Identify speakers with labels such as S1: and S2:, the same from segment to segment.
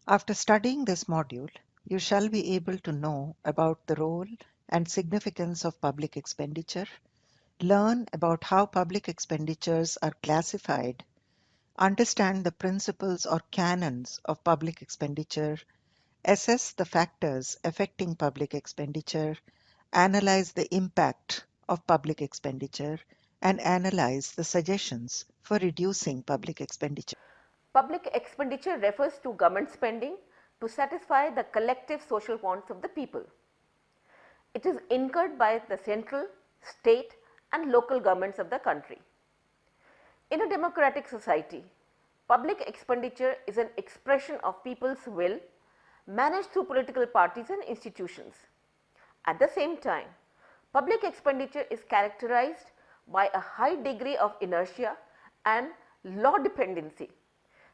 S1: After studying this module, you shall be able to know about the role and significance of public expenditure, learn about how public expenditures are classified, understand the principles or canons of public expenditure, assess the factors affecting public expenditure, analyze the impact of public expenditure, and analyze the suggestions for reducing public expenditure.
S2: Public expenditure refers to government spending to satisfy the collective social wants of the people. It is incurred by the central, state and local governments of the country. In a democratic society, public expenditure is an expression of people's will managed through political parties and institutions. At the same time, public expenditure is characterized by a high degree of inertia and law dependency,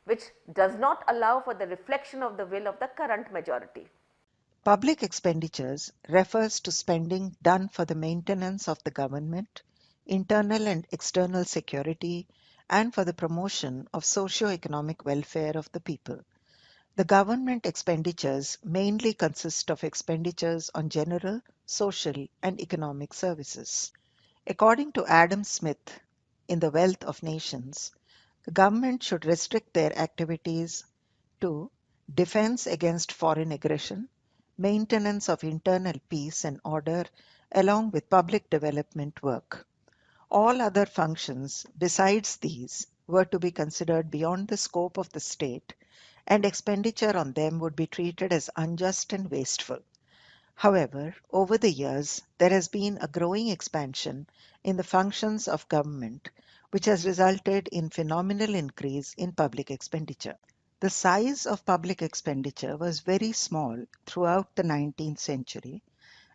S2: which does not allow for the reflection of the will of the current majority.
S1: Public expenditures refers to spending done for the maintenance of the government, internal and external security, and for the promotion of socio-economic welfare of the people. The government expenditures mainly consist of expenditures on general, social, and economic services. According to Adam Smith in The Wealth of Nations, the government should restrict their activities to defense against foreign aggression, maintenance of internal peace and order, along with public development work. All other functions besides these were to be considered beyond the scope of the state, and expenditure on them would be treated as unjust and wasteful. However, over the years, there has been a growing expansion in the functions of government, which has resulted in phenomenal increase in public expenditure. The size of public expenditure was very small throughout the 19th century,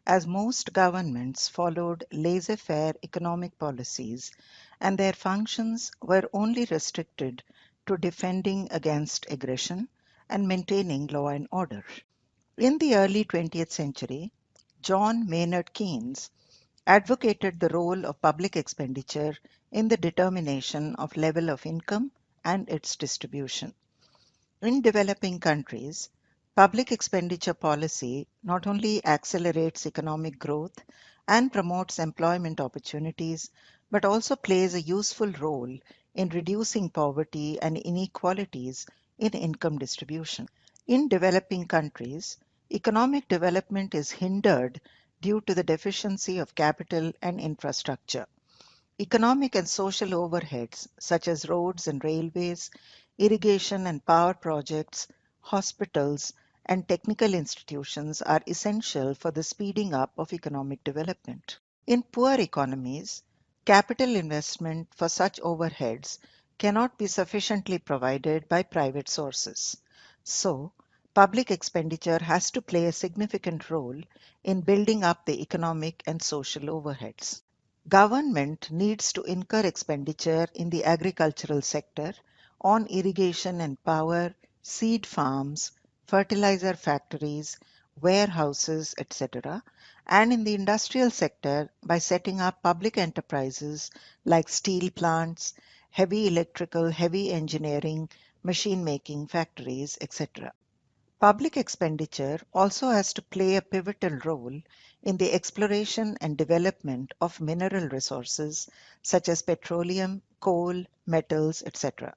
S1: as most governments followed laissez-faire economic policies and their functions were only restricted to defending against aggression and maintaining law and order. In the early 20th century, John Maynard Keynes advocated the role of public expenditure in the determination of level of income and its distribution. In developing countries, public expenditure policy not only accelerates economic growth and promotes employment opportunities, but also plays a useful role in reducing poverty and inequalities in income distribution. In developing countries, economic development is hindered due to the deficiency of capital and infrastructure. Economic and social overheads such as roads and railways, irrigation and power projects, hospitals, and technical institutions are essential for the speeding up of economic development. In poor economies, capital investment for such overheads cannot be sufficiently provided by private sources. So, public expenditure has to play a significant role in building up the economic and social overheads. Government needs to incur expenditure in the agricultural sector on irrigation and power, seed farms, fertilizer factories, warehouses, etc., and in the industrial sector by setting up public enterprises like steel plants, heavy electrical, heavy engineering, machine making factories, etc. Public expenditure also has to play a pivotal role in the exploration and development of mineral resources such as petroleum, coal, metals, etc.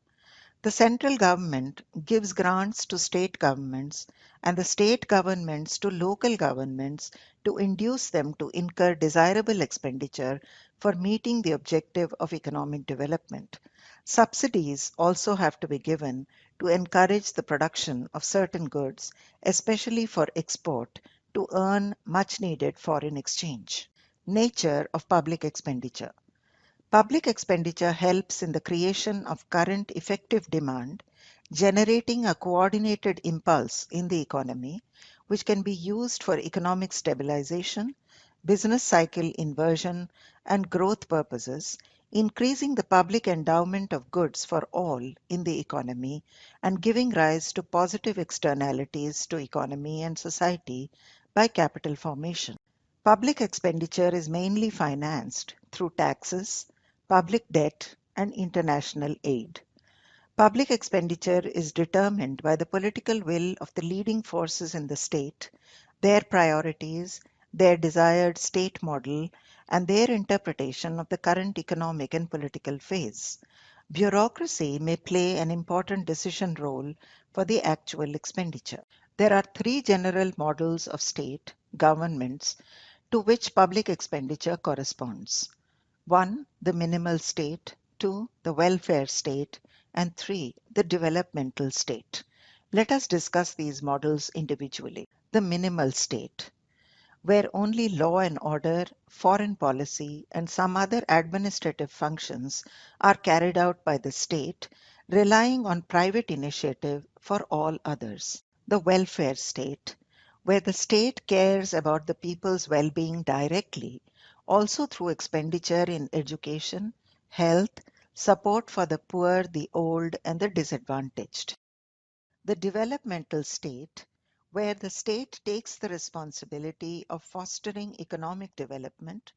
S1: The central government gives grants to state governments and the state governments to local governments to induce them to incur desirable expenditure for meeting the objective of economic development. Subsidies also have to be given to encourage the production of certain goods, especially for export, to earn much needed foreign exchange. Nature of public expenditure. Public expenditure helps in the creation of current effective demand, generating a coordinated impulse in the economy, which can be used for economic stabilization, business cycle inversion, and growth purposes, increasing the public endowment of goods for all in the economy and giving rise to positive externalities to economy and society by capital formation. Public expenditure is mainly financed through taxes, public debt, and international aid. Public expenditure is determined by the political will of the leading forces in the state, their priorities, their desired state model, and their interpretation of the current economic and political phase. Bureaucracy may play an important decision role for the actual expenditure. There are three general models of state governments to which public expenditure corresponds. 1. The minimal state, 2. The welfare state, and 3. The developmental state. Let us discuss these models individually. The minimal state, where only law and order, foreign policy, and some other administrative functions are carried out by the state, relying on private initiative for all others. The welfare state, where the state cares about the people's well-being directly, also through expenditure in education, health, support for the poor, the old, and the disadvantaged. The developmental state, where the state takes the responsibility of fostering economic development,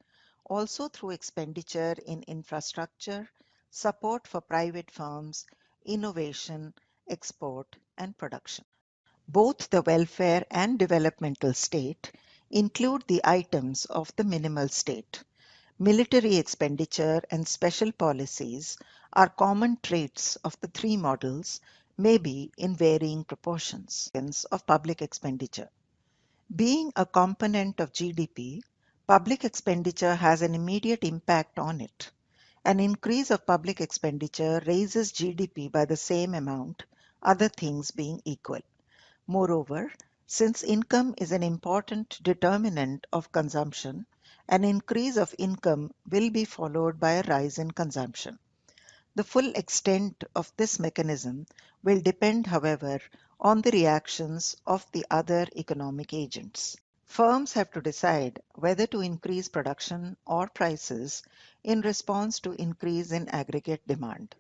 S1: also through expenditure in infrastructure, support for private firms, innovation, export, and production. Both the welfare and developmental state include the items of the minimal state. Military expenditure and special policies are common traits of the three models, maybe in varying proportions of public expenditure. Being a component of GDP, public expenditure has an immediate impact on it. An increase of public expenditure raises GDP by the same amount, other things being equal. Moreover, since income is an important determinant of consumption, an increase of income will be followed by a rise in consumption. The full extent of this mechanism will depend, however, on the reactions of the other economic agents. Firms have to decide whether to increase production or prices in response to increase in aggregate demand.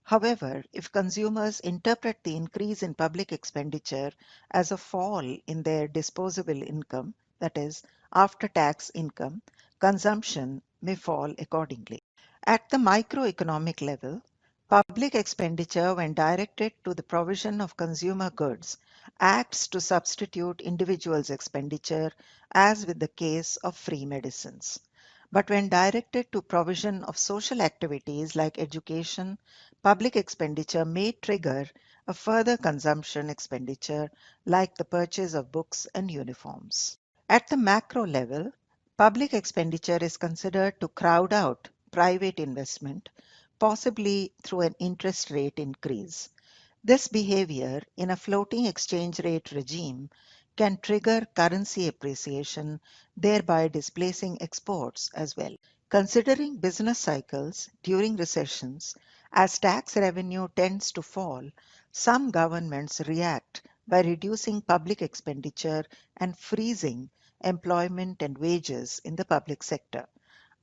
S1: However, if consumers interpret the increase in public expenditure as a fall in their disposable income, that is, after tax income, consumption may fall accordingly. At the microeconomic level, public expenditure, when directed to the provision of consumer goods, acts to substitute individuals' expenditure, as with the case of free medicines. But when directed to provision of social activities like education, public expenditure may trigger a further consumption expenditure like the purchase of books and uniforms. At the macro level, public expenditure is considered to crowd out private investment, possibly through an interest rate increase. This behavior in a floating exchange rate regime can trigger currency appreciation, thereby displacing exports as well. Considering business cycles during recessions, as tax revenue tends to fall, some governments react by reducing public expenditure and freezing employment and wages in the public sector.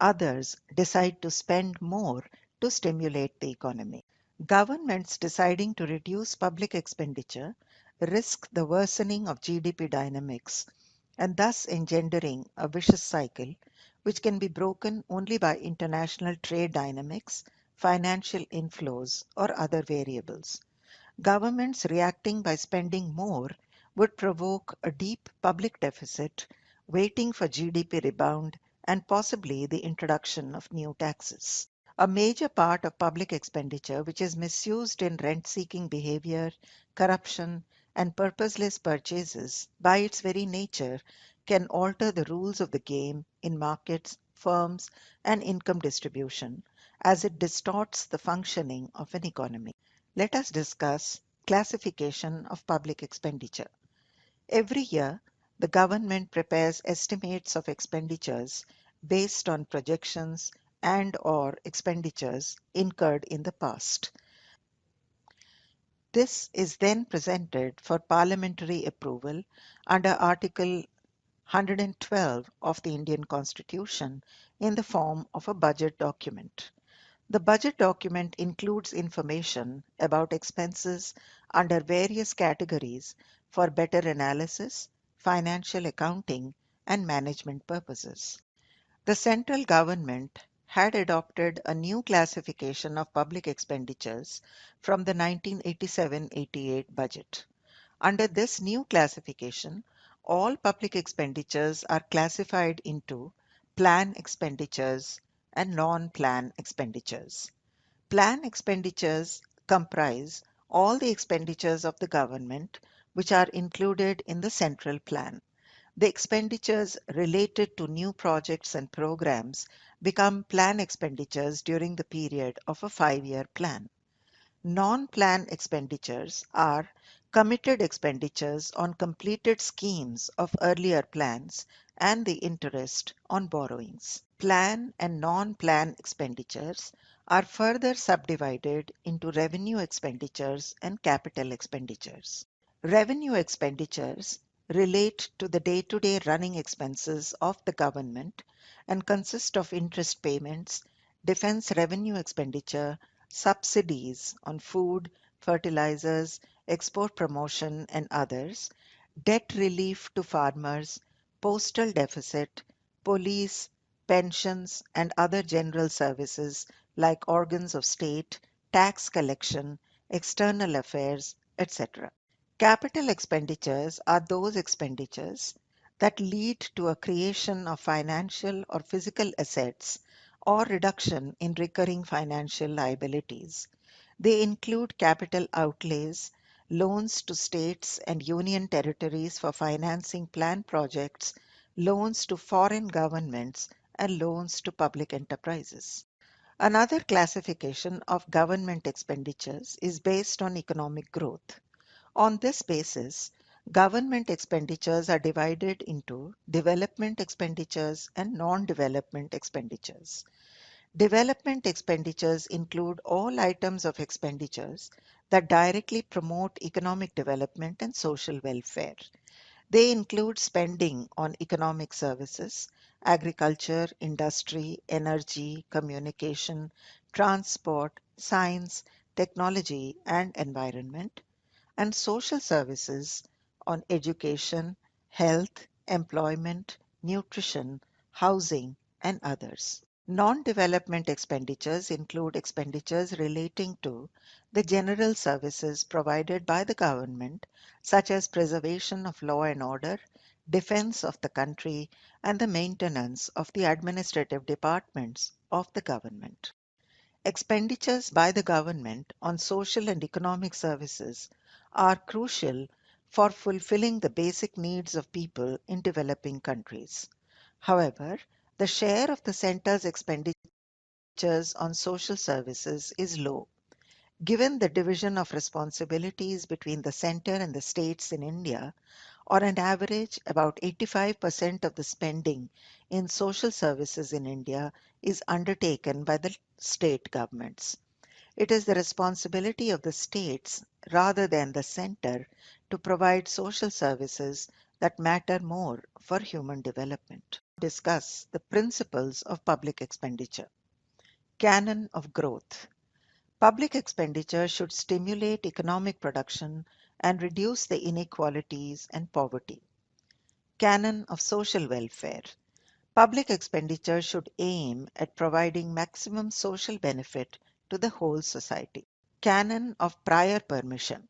S1: Others decide to spend more to stimulate the economy. Governments deciding to reduce public expenditure risk the worsening of GDP dynamics and thus engendering a vicious cycle which can be broken only by international trade dynamics, financial inflows, or other variables. Governments reacting by spending more would provoke a deep public deficit, waiting for GDP rebound and possibly the introduction of new taxes. A major part of public expenditure, which is misused in rent seeking behavior, corruption, and purposeless purchases, by its very nature, can alter the rules of the game in markets, firms, and income distribution, as it distorts the functioning of an economy. Let us discuss classification of public expenditure. Every year, the government prepares estimates of expenditures based on projections and/or expenditures incurred in the past. This is then presented for parliamentary approval under Article 112 of the Indian Constitution in the form of a budget document. The budget document includes information about expenses under various categories for better analysis, financial accounting, and management purposes. The central government had adopted a new classification of public expenditures from the 1987-88 budget. Under this new classification, all public expenditures are classified into plan expenditures and non-plan expenditures. Plan expenditures comprise all the expenditures of the government which are included in the central plan. The expenditures related to new projects and programs become plan expenditures during the period of a 5-year plan. Non-plan expenditures are committed expenditures on completed schemes of earlier plans and the interest on borrowings. Plan and non-plan expenditures are further subdivided into revenue expenditures and capital expenditures. Revenue expenditures relate to the day-to-day running expenses of the government and consist of interest payments, defense revenue expenditure, subsidies on food, fertilizers, export promotion and others, debt relief to farmers, postal deficit, police, pensions and other general services like organs of state, tax collection, external affairs, etc. Capital expenditures are those expenditures that lead to a creation of financial or physical assets or reduction in recurring financial liabilities. They include capital outlays, loans to states and union territories for financing planned projects, loans to foreign governments, and loans to public enterprises. Another classification of government expenditures is based on economic growth. On this basis, government expenditures are divided into development expenditures and non-development expenditures. Development expenditures include all items of expenditures that directly promote economic development and social welfare. They include spending on economic services, agriculture, industry, energy, communication, transport, science, technology, and environment, and social services on education, health, employment, nutrition, housing, and others. Non-development expenditures include expenditures relating to the general services provided by the government, such as preservation of law and order, defense of the country, and the maintenance of the administrative departments of the government. Expenditures by the government on social and economic services are crucial for fulfilling the basic needs of people in developing countries. However, the share of the center's expenditures on social services is low. Given the division of responsibilities between the center and the states in India, on an average, about 85% of the spending in social services in India is undertaken by the state governments. It is the responsibility of the states rather than the center to provide social services that matter more for human development. Discuss the principles of public expenditure. Canon of growth. Public expenditure should stimulate economic production and reduce the inequalities and poverty. Canon of social welfare. Public expenditure should aim at providing maximum social benefit to the whole society. Canon of prior permission.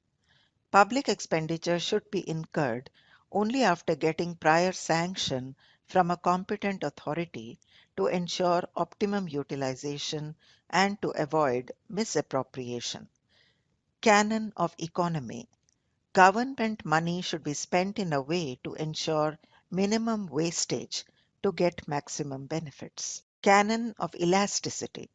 S1: Public expenditure should be incurred only after getting prior sanction from a competent authority to ensure optimum utilization and to avoid misappropriation. Canon of economy. Government money should be spent in a way to ensure minimum wastage to get maximum benefits. Canon of elasticity.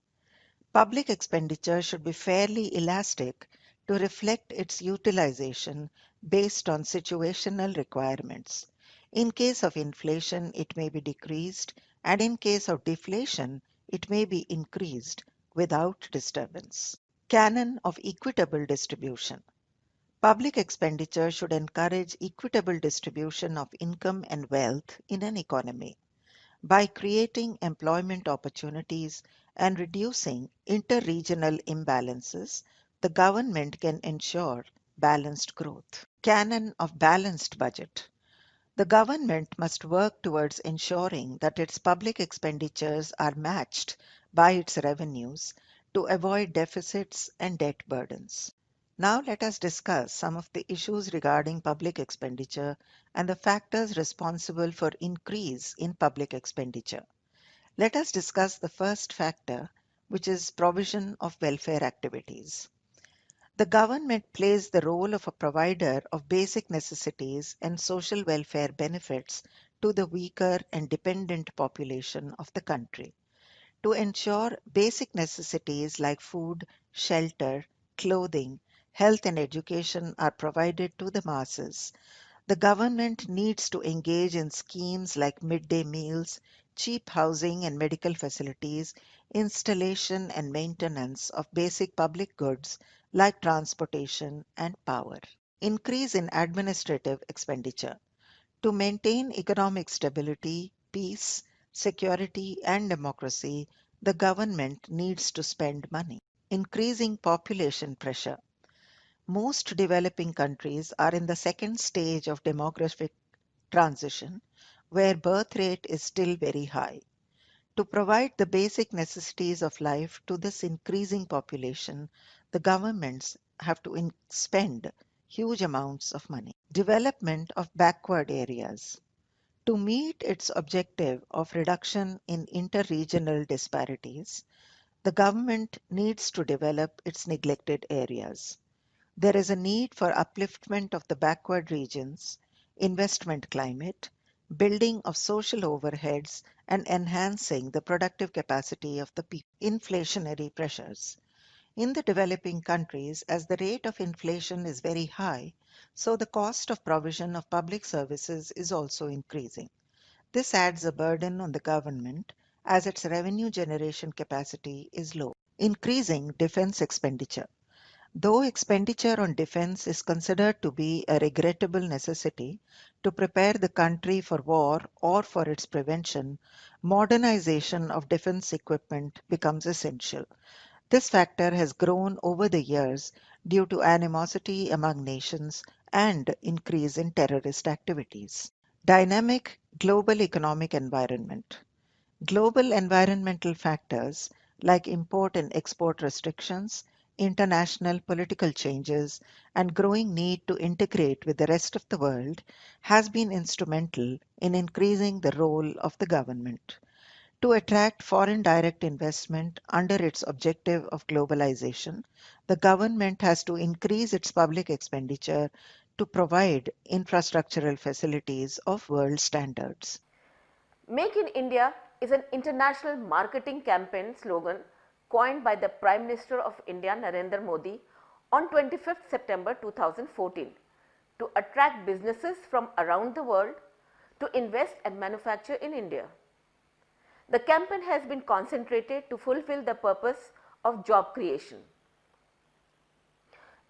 S1: Public expenditure should be fairly elastic to reflect its utilization based on situational requirements. In case of inflation, it may be decreased, and in case of deflation, it may be increased without disturbance. Canon of equitable distribution. Public expenditure should encourage equitable distribution of income and wealth in an economy. By creating employment opportunities and reducing inter-regional imbalances, the government can ensure balanced growth. Canon of balanced budget. The government must work towards ensuring that its public expenditures are matched by its revenues to avoid deficits and debt burdens. Now let us discuss some of the issues regarding public expenditure and the factors responsible for increase in public expenditure. Let us discuss the first factor, which is provision of welfare activities. The government plays the role of a provider of basic necessities and social welfare benefits to the weaker and dependent population of the country. To ensure basic necessities like food, shelter, clothing, health, and education are provided to the masses, the government needs to engage in schemes like midday meals, cheap housing and medical facilities, installation and maintenance of basic public goods like transportation and power. Increase in administrative expenditure. To maintain economic stability, peace, security, and democracy, the government needs to spend money. Increasing population pressure. Most developing countries are in the second stage of demographic transition, where birth rate is still very high. To provide the basic necessities of life to this increasing population, the governments have to spend huge amounts of money. Development of backward areas. To meet its objective of reduction in interregional disparities, the government needs to develop its neglected areas. There is a need for upliftment of the backward regions, investment climate, building of social overheads, and enhancing the productive capacity of the people. Inflationary pressures. In the developing countries, as the rate of inflation is very high, so the cost of provision of public services is also increasing. This adds a burden on the government as its revenue generation capacity is low. Increasing defense expenditure. Though expenditure on defense is considered to be a regrettable necessity to prepare the country for war or for its prevention, modernization of defense equipment becomes essential. This factor has grown over the years due to animosity among nations and increase in terrorist activities. Dynamic global economic environment. Global environmental factors like import and export restrictions, international political changes, and growing need to integrate with the rest of the world has been instrumental in increasing the role of the government. To attract foreign direct investment under its objective of globalization, the government has to increase its public expenditure to provide infrastructural facilities of world standards.
S2: Make in India is an international marketing campaign slogan coined by the Prime Minister of India Narendra Modi on 25th September 2014 to attract businesses from around the world to invest and manufacture in India. The campaign has been concentrated to fulfill the purpose of job creation.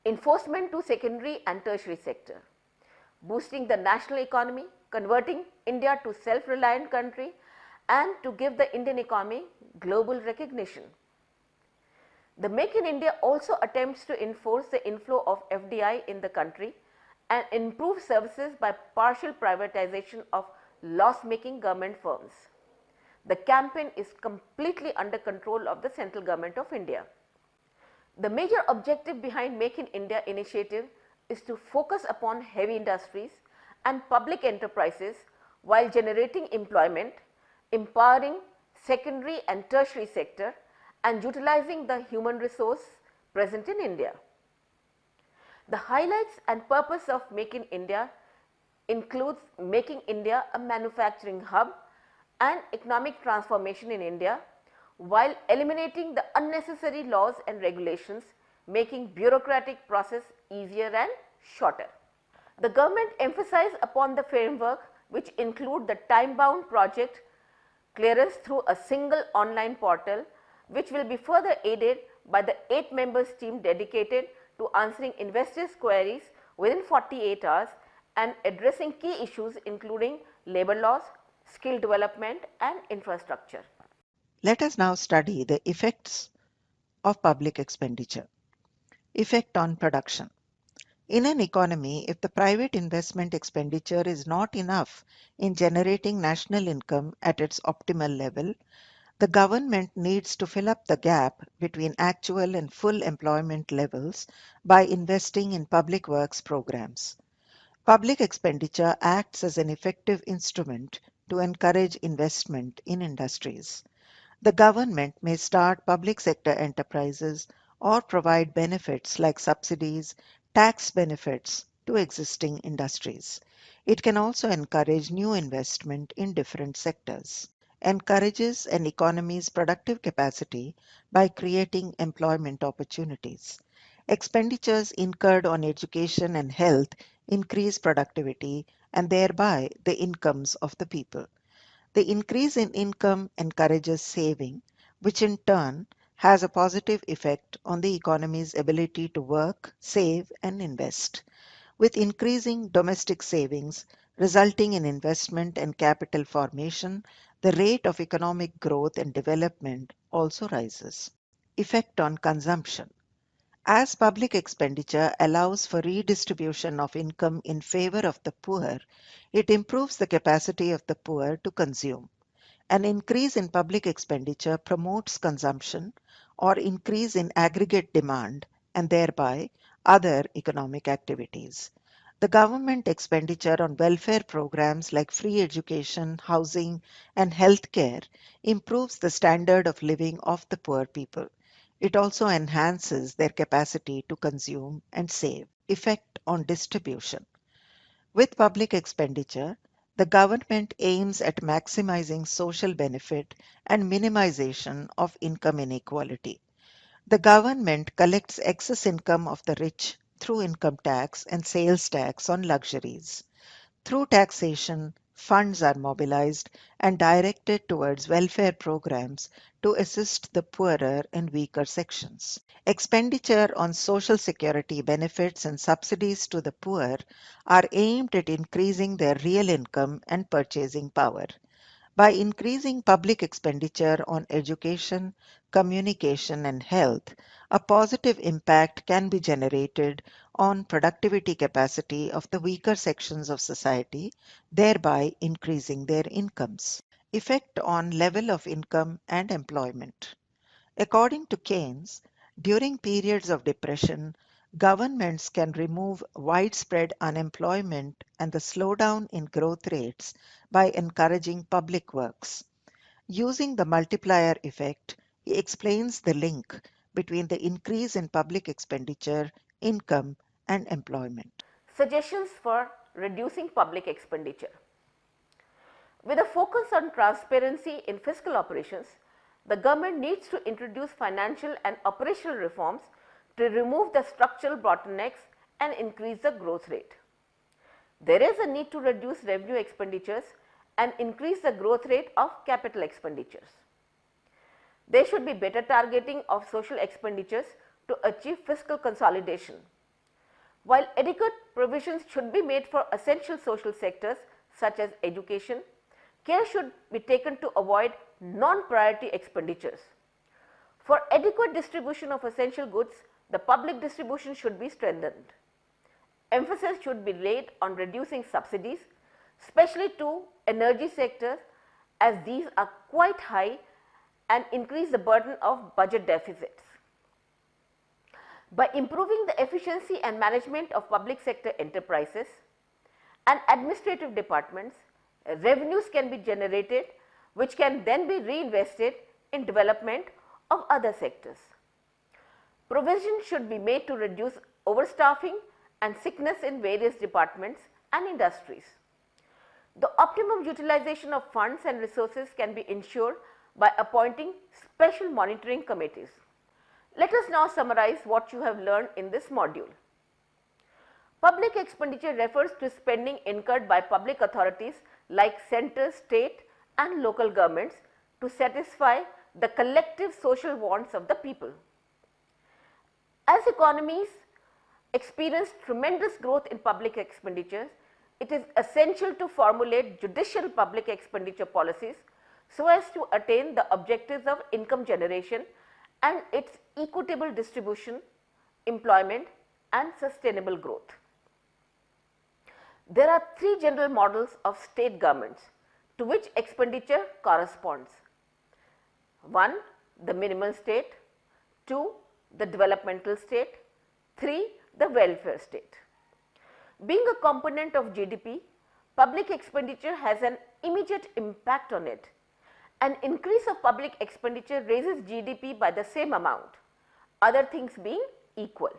S2: Enforcement to secondary and tertiary sector, boosting the national economy, converting India to self-reliant country and to give the Indian economy global recognition. The Make in India also attempts to enforce the inflow of FDI in the country and improve services by partial privatization of loss-making government firms. The campaign is completely under control of the central government of India. The major objective behind Make in India initiative is to focus upon heavy industries and public enterprises while generating employment, empowering secondary and tertiary sector and utilizing the human resource present in India. The highlights and purpose of Make in India includes making India a manufacturing hub and economic transformation in India while eliminating the unnecessary laws and regulations, making bureaucratic process easier and shorter. The government emphasized upon the framework which include the time bound project clearance through a single online portal which will be further aided by the 8 members team dedicated to answering investors queries within 48 hours and addressing key issues including labor laws, skill development and infrastructure.
S1: Let us now study the effects of public expenditure. Effect on production. In an economy, if the private investment expenditure is not enough in generating national income at its optimal level, The government needs to fill up the gap between actual and full employment levels by investing in public works programs. Public expenditure acts as an effective instrument to encourage investment in industries. The government may start public sector enterprises or provide benefits like subsidies, tax benefits to existing industries. It can also encourage new investment in different sectors. Encourages an economy's productive capacity by creating employment opportunities. Expenditures incurred on education and health increase productivity and thereby the incomes of the people. The increase in income encourages saving, which in turn has a positive effect on the economy's ability to work, save, and invest. With increasing domestic savings resulting in investment and capital formation, the rate of economic growth and development also rises. Effect on consumption. As public expenditure allows for redistribution of income in favor of the poor, it improves the capacity of the poor to consume. An increase in public expenditure promotes consumption or increase in aggregate demand and thereby other economic activities. The government expenditure on welfare programs like free education, housing, and healthcare improves the standard of living of the poor people. It also enhances their capacity to consume and save. Effect on distribution. With public expenditure, the government aims at maximizing social benefit and minimization of income inequality. The government collects excess income of the rich through income tax and sales tax on luxuries. Through taxation, funds are mobilized and directed towards welfare programs to assist the poorer and weaker sections. Expenditure on social security benefits and subsidies to the poor are aimed at increasing their real income and purchasing power. By increasing public expenditure on education, communication, and health, a positive impact can be generated on productivity capacity of the weaker sections of society, thereby increasing their incomes. Effect on level of income and employment. According to Keynes, during periods of depression, governments can remove widespread unemployment and the slowdown in growth rates by encouraging public works. Using the multiplier effect, he explains the link between the increase in public expenditure, income, and employment.
S2: Suggestions for reducing public expenditure. With a focus on transparency in fiscal operations, the government needs to introduce financial and operational reforms to remove the structural bottlenecks and increase the growth rate. There is a need to reduce revenue expenditures and increase the growth rate of capital expenditures. There should be better targeting of social expenditures to achieve fiscal consolidation. While adequate provisions should be made for essential social sectors such as education, care should be taken to avoid non-priority expenditures. For adequate distribution of essential goods, the public distribution should be strengthened. Emphasis should be laid on reducing subsidies, especially to energy sectors, as these are quite high and increase the burden of budget deficits. By improving the efficiency and management of public sector enterprises and administrative departments, revenues can be generated which can then be reinvested in development of other sectors. Provision should be made to reduce overstaffing and sickness in various departments and industries. The optimum utilization of funds and resources can be ensured by appointing special monitoring committees. Let us now summarize what you have learned in this module. Public expenditure refers to spending incurred by public authorities like centre, state and local governments to satisfy the collective social wants of the people. As economies experience tremendous growth in public expenditures, it is essential to formulate judicial public expenditure policies so as to attain the objectives of income generation and its equitable distribution, employment and sustainable growth. There are three general models of state governments to which expenditure corresponds. 1. The minimal state, 2. The developmental state, 3. The welfare state. Being a component of GDP, public expenditure has an immediate impact on it. An increase of public expenditure raises GDP by the same amount, other things being equal.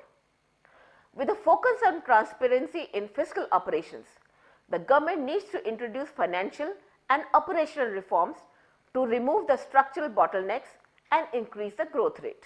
S2: With a focus on transparency in fiscal operations, the government needs to introduce financial and operational reforms to remove the structural bottlenecks and increase the growth rate.